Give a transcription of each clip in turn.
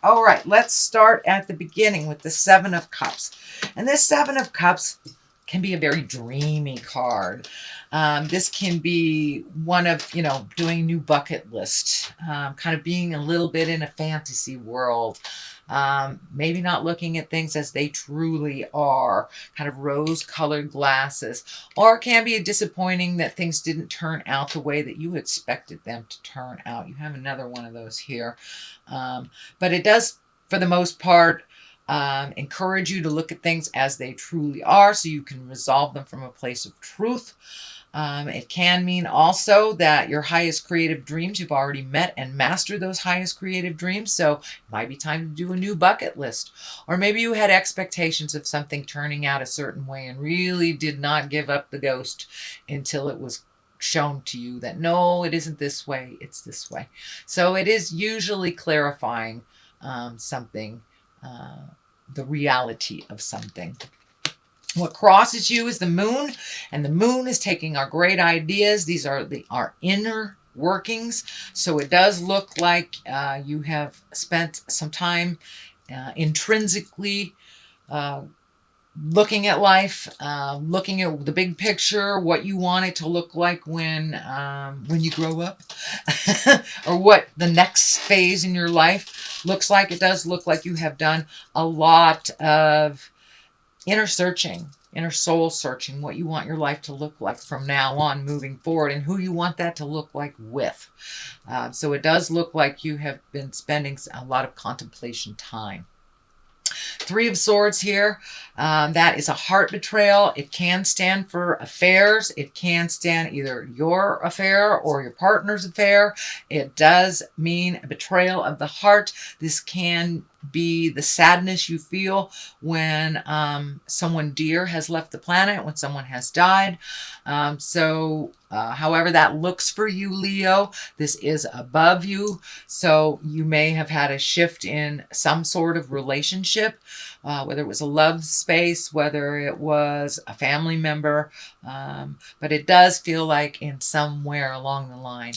All right, let's start at the beginning with the Seven of Cups. And this Seven of Cups can be a very dreamy card. This can be one of, doing a new bucket list, kind of being a little bit in a fantasy world. Maybe not looking at things as they truly are, kind of rose-colored glasses. Or it can be disappointing that things didn't turn out the way that you expected them to turn out. You have another one of those here. But it does, for the most part, encourage you to look at things as they truly are so you can resolve them from a place of truth. It can mean also that your highest creative dreams, you've already met and mastered those highest creative dreams. So it might be time to do a new bucket list. Or maybe you had expectations of something turning out a certain way and really did not give up the ghost until it was shown to you that no, it isn't this way, it's this way. So it is usually clarifying something, the reality of something. What crosses you is the moon, and the moon is taking our great ideas. These are our inner workings. So it does look like you have spent some time intrinsically looking at life, looking at the big picture, what you want it to look like when you grow up, or what the next phase in your life looks like. It does look like you have done a lot of inner searching, inner soul searching, what you want your life to look like from now on moving forward and who you want that to look like with. So it does look like you have been spending a lot of contemplation time. Three of Swords here. That is a heart betrayal. It can stand for affairs. It can stand either your affair or your partner's affair. It does mean a betrayal of the heart. This can be the sadness you feel when someone dear has left the planet, when someone has died. However that looks for you, Leo, this is above you. So you may have had a shift in some sort of relationship, whether it was a love space, whether it was a family member. But it does feel like in somewhere along the line,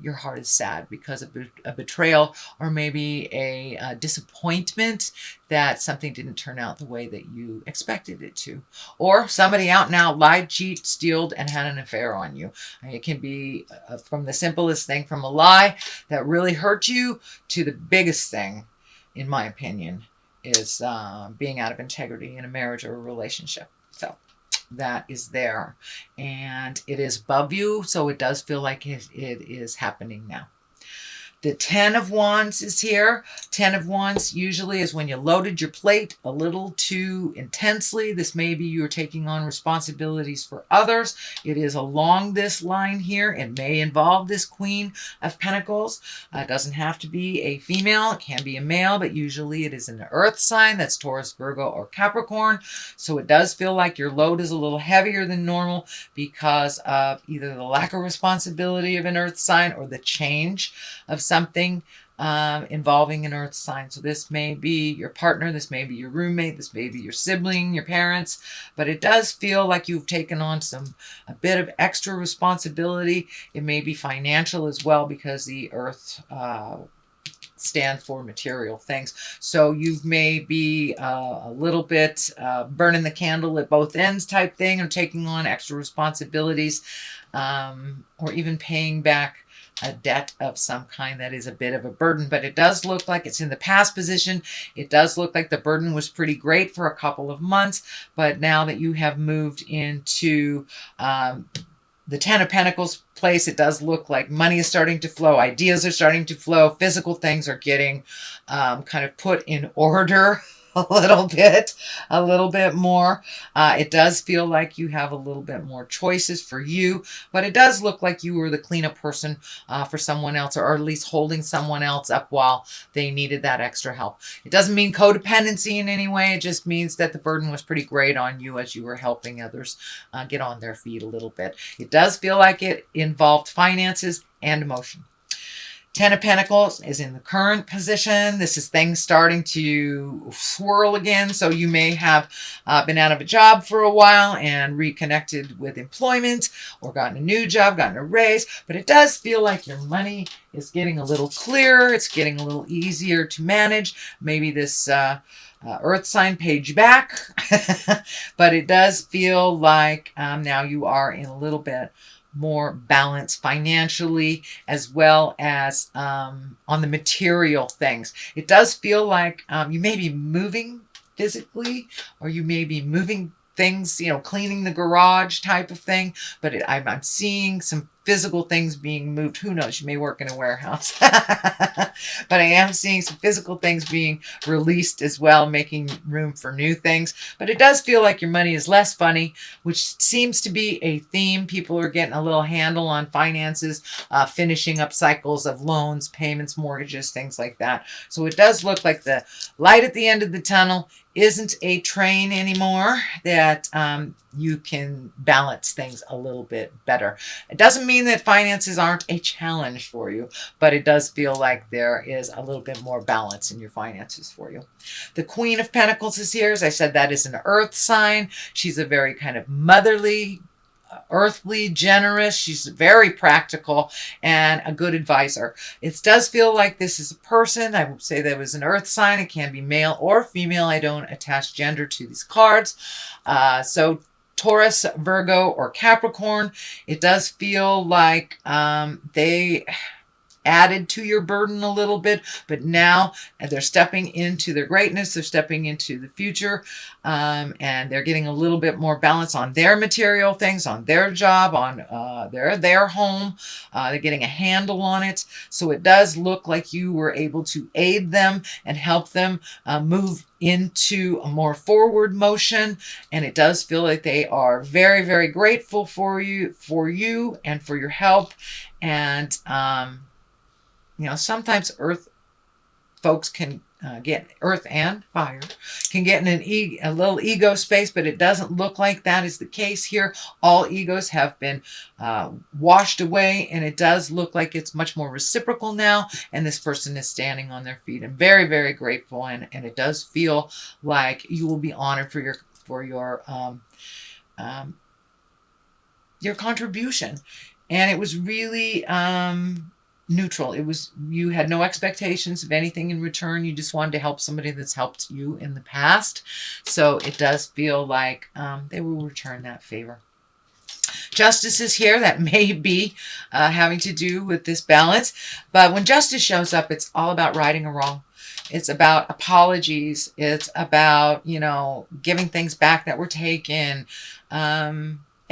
your heart is sad because of a betrayal, or maybe a disappointment that something didn't turn out the way that you expected it to. Or somebody out and out lied, cheated, stealed, and had an affair on you. It can be from the simplest thing, from a lie that really hurt you, to the biggest thing, in my opinion, is being out of integrity in a marriage or a relationship. So that is there, and it is above you, so it does feel like it is happening now. The Ten of Wands is here. Ten of Wands usually is when you loaded your plate a little too intensely. This may be you're taking on responsibilities for others. It is along this line here. It may involve this Queen of Pentacles. It doesn't have to be a female. It can be a male, but usually it is an earth sign. That's Taurus, Virgo, or Capricorn. So it does feel like your load is a little heavier than normal because of either the lack of responsibility of an earth sign or the change of something involving an earth sign. So this may be your partner, this may be your roommate, this may be your sibling, your parents, but it does feel like you've taken on a bit of extra responsibility. It may be financial as well, because the earth stand for material things. So you may be a little bit burning the candle at both ends type thing, or taking on extra responsibilities, or even paying back a debt of some kind that is a bit of a burden. But it does look like it's in the past position. It does look like the burden was pretty great for a couple of months, but now that you have moved into the Ten of Pentacles place, it does look like money is starting to flow, ideas are starting to flow, physical things are getting kind of put in order a little bit more. It does feel like you have a little bit more choices for you, but it does look like you were the cleanup person for someone else, or at least holding someone else up while they needed that extra help. It doesn't mean codependency in any way. It just means that the burden was pretty great on you as you were helping others get on their feet a little bit. It does feel like it involved finances and emotion. Ten of Pentacles is in the current position. This is things starting to swirl again. So you may have been out of a job for a while and reconnected with employment, or gotten a new job, gotten a raise. But it does feel like your money is getting a little clearer. It's getting a little easier to manage. Maybe this earth sign paid you back. But it does feel like now you are in a little bit more balance financially, as well as on the material things. It does feel like you may be moving physically, or you may be moving things, you know, cleaning the garage type of thing. But I'm seeing some physical things being moved. Who knows? You may work in a warehouse. But I am seeing some physical things being released as well, making room for new things. But it does feel like your money is less funny, which seems to be a theme. People are getting a little handle on finances, finishing up cycles of loans, payments, mortgages, things like that. So it does look like the light at the end of the tunnel isn't a train anymore, that you can balance things a little bit better. It doesn't mean that finances aren't a challenge for you, but it does feel like there is a little bit more balance in your finances for you. The Queen of Pentacles is here. As I said, that is an earth sign. She's a very kind of motherly, earthly, generous. She's very practical and a good advisor. It does feel like this is a person. I would say that was an earth sign. It can be male or female. I don't attach gender to these cards. So Taurus, Virgo, or Capricorn, it does feel like they added to your burden a little bit, but now they're stepping into their greatness. They're stepping into the future, and they're getting a little bit more balance on their material things, on their job, on their home. They're getting a handle on it. So it does look like you were able to aid them and help them move into a more forward motion. And it does feel like they are very, very grateful for you and for your help. And you know, sometimes earth folks can get, earth and fire can get in a little ego space, but it doesn't look like that is the case here. All egos have been washed away, and it does look like it's much more reciprocal now, and this person is standing on their feet and very, very grateful, and it does feel like you will be honored for your contribution. And it was really neutral. It was, you had no expectations of anything in return. You just wanted to help somebody that's helped you in the past. So it does feel like they will return that favor. Justice is here. That may be having to do with this balance. But when justice shows up, it's all about righting a wrong. It's about apologies. It's about, you know, giving things back that were taken.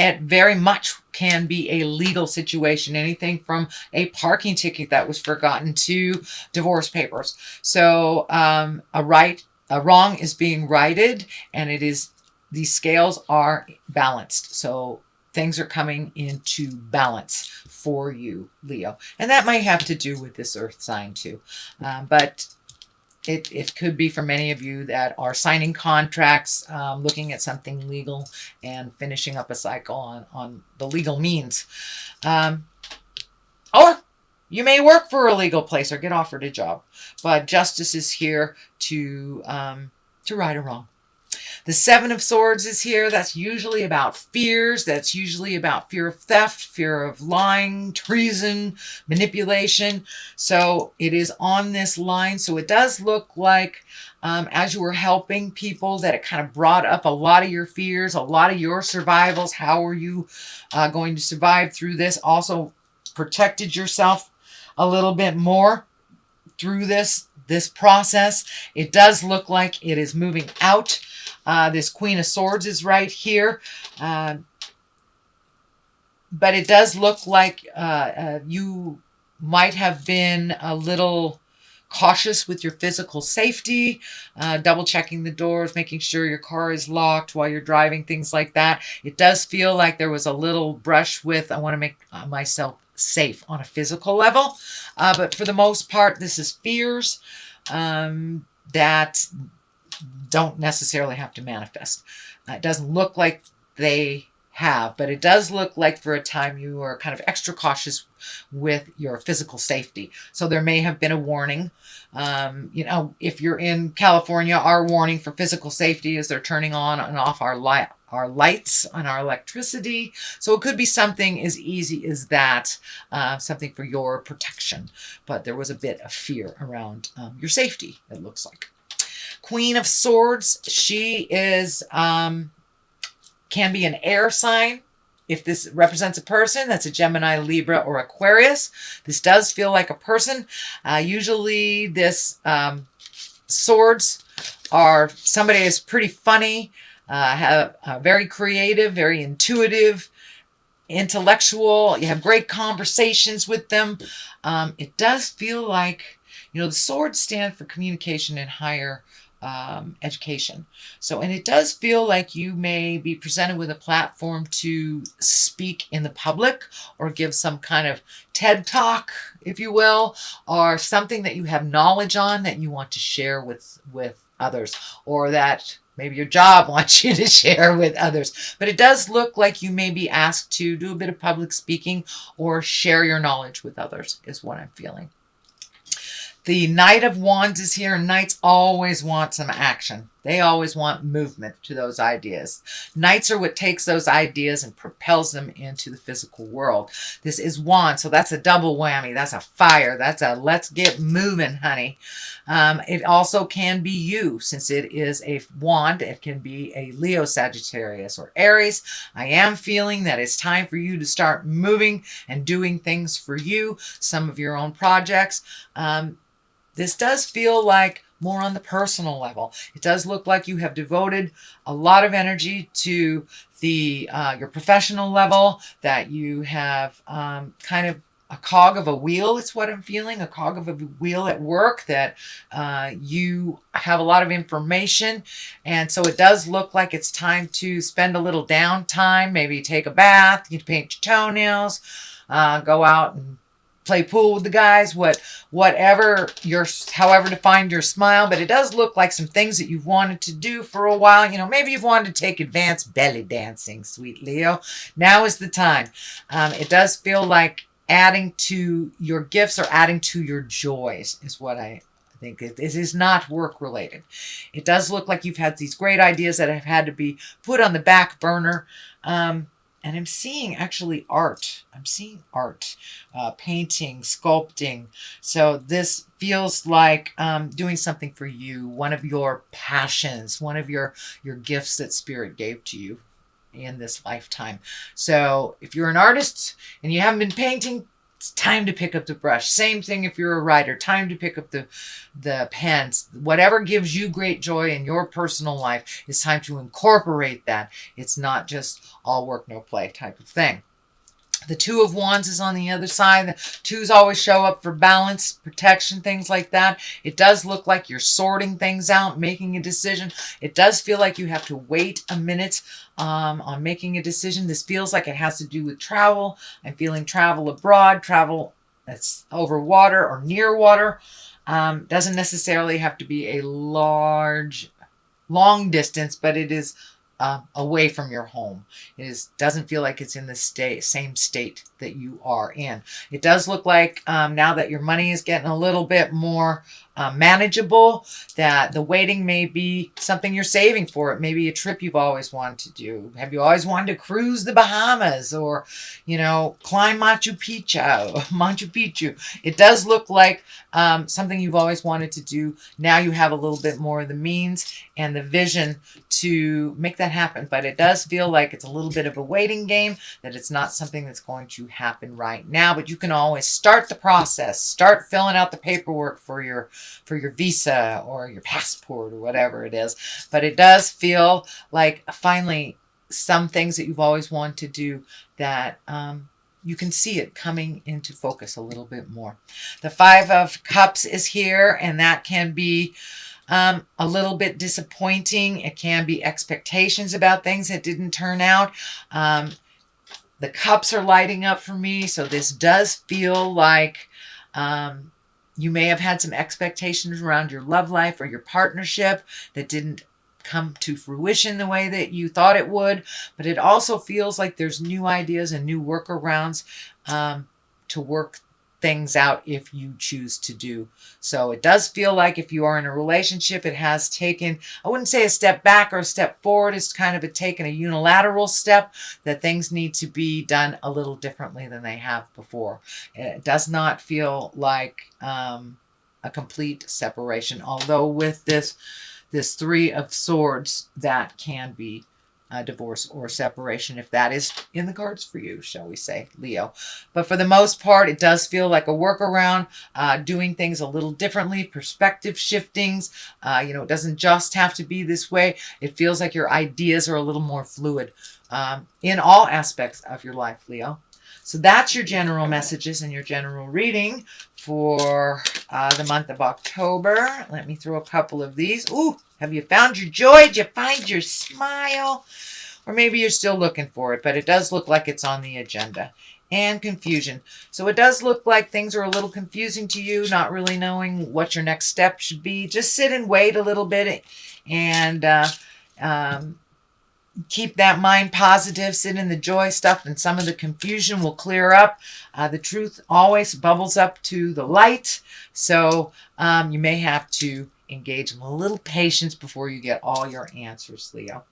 It very much can be a legal situation, anything from a parking ticket that was forgotten to divorce papers. So a wrong is being righted, and it is, these scales are balanced. So things are coming into balance for you, Leo. And that might have to do with this earth sign too. But it could be for many of you that are signing contracts, looking at something legal and finishing up a cycle on the legal means. Or you may work for a legal place or get offered a job. But justice is here to right a wrong. The Seven of Swords is here. That's usually about fears. That's usually about fear of theft, fear of lying, treason, manipulation. So it is on this line. So it does look like as you were helping people that it kind of brought up a lot of your fears, a lot of your survivals. How are you going to survive through this? Also protected yourself a little bit more through this process. It does look like it is moving out. This Queen of Swords is right here. But it does look like you might have been a little cautious with your physical safety, double checking the doors, making sure your car is locked while you're driving, things like that. It does feel like there was a little brush with, I want to make myself safe on a physical level. But for the most part, this is fears that don't necessarily have to manifest. It doesn't look like they have. But it does look like for a time you are kind of extra cautious with your physical safety. So there may have been a warning. You know, if you're in California, our warning for physical safety is they're turning on and off our lights and our electricity. So it could be something as easy as that, something for your protection. But there was a bit of fear around your safety, it looks like. Queen of Swords, she is, can be an air sign. If this represents a person, that's a Gemini, Libra, or Aquarius. This does feel like a person. Usually this swords are somebody is pretty funny, very creative, very intuitive, intellectual. You have great conversations with them. It does feel like, you know, the swords stand for communication and higher education. So, and it does feel like you may be presented with a platform to speak in the public or give some kind of TED talk, if you will, or something that you have knowledge on that you want to share with others, or that maybe your job wants you to share with others. But it does look like you may be asked to do a bit of public speaking or share your knowledge with others, is what I'm feeling. The Knight of Wands is here, and Knights always want some action. They always want movement to those ideas. Knights are what takes those ideas and propels them into the physical world. This is Wands, so that's a double whammy. That's a fire. That's a let's get moving, honey. It also can be you, since it is a wand. It can be a Leo, Sagittarius, or Aries. I am feeling that it's time for you to start moving and doing things for you, some of your own projects. This does feel like more on the personal level. It does look like you have devoted a lot of energy to the your professional level, that you have kind of a cog of a wheel. It's what I'm feeling, a cog of a wheel at work, that you have a lot of information. And so it does look like it's time to spend a little downtime, maybe take a bath, you paint your toenails, go out and play pool with the guys, whatever however to find your smile. But it does look like some things that you've wanted to do for a while. You know, maybe you've wanted to take advanced belly dancing, sweet Leo. Now is the time. It does feel like adding to your gifts or adding to your joys is what I think. It is not work related. It does look like you've had these great ideas that have had to be put on the back burner. And I'm seeing actually art. I'm seeing art, painting, sculpting. So this feels like doing something for you, one of your passions, one of your gifts that Spirit gave to you in this lifetime. So if you're an artist and you haven't been painting, it's time to pick up the brush. Same thing if you're a writer, time to pick up the pens. Whatever gives you great joy in your personal life, it's time to incorporate that. It's not just all work, no play type of thing. The Two of Wands is on the other side. The twos always show up for balance, protection, things like that. It does look like you're sorting things out, making a decision. It does feel like you have to wait a minute on making a decision. This feels like it has to do with travel. I'm feeling travel abroad, travel that's over water or near water. Doesn't necessarily have to be a long distance, but it is away from your home. It doesn't feel like it's in the same state that you are in. It does look like now that your money is getting a little bit more manageable, that the waiting may be something you're saving for. It may be a trip you've always wanted to do. Have you always wanted to cruise the Bahamas, or, you know, climb Machu Picchu? It does look like something you've always wanted to do. Now you have a little bit more of the means and the vision to make that happen. But it does feel like it's a little bit of a waiting game, that it's not something that's going to happen right now. But you can always start the process, start filling out the paperwork for your visa or your passport or whatever it is. But it does feel like finally some things that you've always wanted to do, that you can see it coming into focus a little bit more. The Five of Cups is here, and that can be a little bit disappointing. It can be expectations about things that didn't turn out. The cups are lighting up for me, so this does feel like you may have had some expectations around your love life or your partnership that didn't come to fruition the way that you thought it would, but it also feels like there's new ideas and new workarounds to work things out if you choose to do. So it does feel like if you are in a relationship, it has taken, I wouldn't say a step back or a step forward. It's kind of taken a unilateral step that things need to be done a little differently than they have before. It does not feel like a complete separation, although with this Three of Swords, that can be a divorce or separation, if that is in the cards for you, shall we say, Leo. But for the most part, it does feel like a workaround, doing things a little differently, perspective shiftings. It doesn't just have to be this way. It feels like your ideas are a little more fluid in all aspects of your life, Leo. So that's your general messages and your general reading for the month of October. Let me throw a couple of these. Ooh, have you found your joy? Did you find your smile? Or maybe you're still looking for it, but it does look like it's on the agenda. And confusion. So it does look like things are a little confusing to you, not really knowing what your next step should be. Just sit and wait a little bit and keep that mind positive, sit in the joy stuff, and some of the confusion will clear up. The truth always bubbles up to the light. So you may have to engage in a little patience before you get all your answers, Leo.